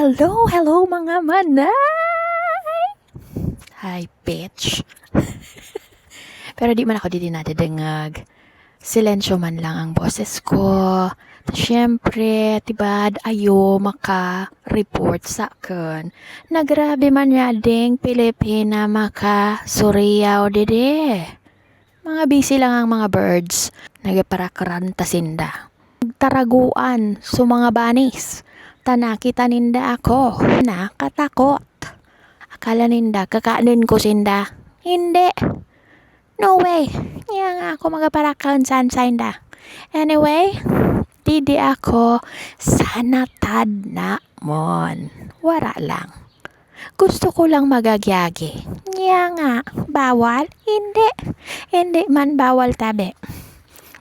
Hello mga manay! Hi, bitch. Pero di man ako dito nadadangag. Silensyo man lang ang boses ko. Siyempre, tibad ayo maka-report sa akin. Nagrabe man ya ding Pilipina maka-Suryaw dede. Mga busy lang ang mga birds. Nagaparakaran tasinda. Taraguan so mga banis. Tanakita ninda ako. Nakatakot. Akala ninda kakaanin ko sinda. Hindi. No way. Nga nga ako magaparakaon saan sa inda. Anyway, didi ako sana tad na mon. Wara lang. Gusto ko lang magagyagi. Nga nga. Bawal? Hindi. Hindi man bawal tabi.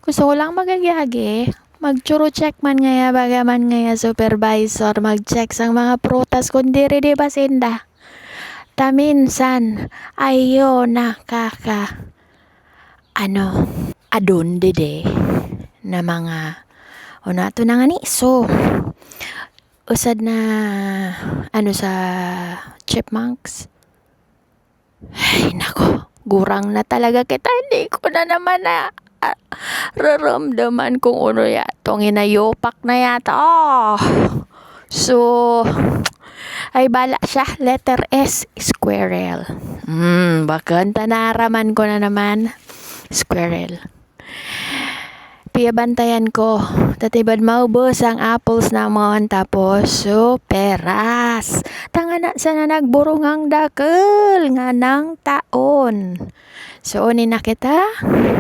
Gusto ko lang magagyagi. Magchuro check man ngaya bagaman ngaya supervisor mag-check sang mga prutas kung diri di ba sinda. Taminsan ayo nakaka adon dede na mga to na nga ni so usad na sa chipmunks. Ay nako, gurang na talaga kita, hindi ko na naman na raramdaman kung ano yatong inayopak na yata. So, ay bala siya. Letter S, squirrel. Bakit tanaraman ko na naman. Squirrel. Piyabantayan ko. Tatibad maubos ang apples namon. Tapos, peras. Tanga na sana nagburong ang dakil nga ng taon. So, na kita.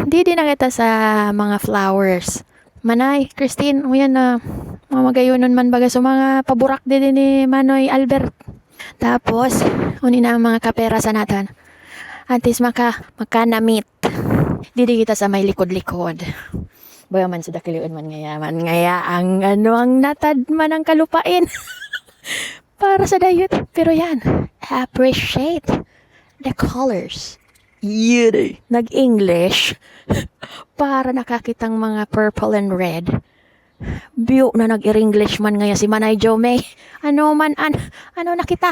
Di na kita sa mga flowers. Manay, Christine, uyan na. Mamagayonon man baga sa mga paburak din ni Manoy Albert. Tapos, na ang mga kapera sa natin. Antis makanamit. Di kita sa may likod-likod. Baga man sa dakiliun man ngaya ang ang natad man ang kalupain. Para sa diet. Pero yan, appreciate the colors. Nag-English para nakakitang mga purple and red. Biyo na nag-English man ngaya si Manay Jome. Ano nakita?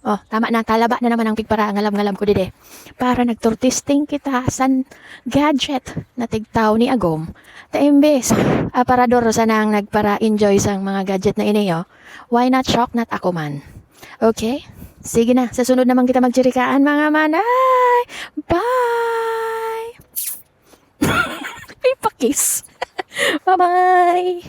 Oh, tama na, talaba na naman ang pigpara, ngalam-ngalam ko dide. Para nagturtisting kita san gadget na tigtaw ni Agom. Taimbes, aparador sa nang nagpara-enjoy sang mga gadget na iniyo. Why not shock not ako man? Okay? Sige na, sa sunod naman kita magtsirikaan mga manay. Bye! Ay, pakis. Bye-bye!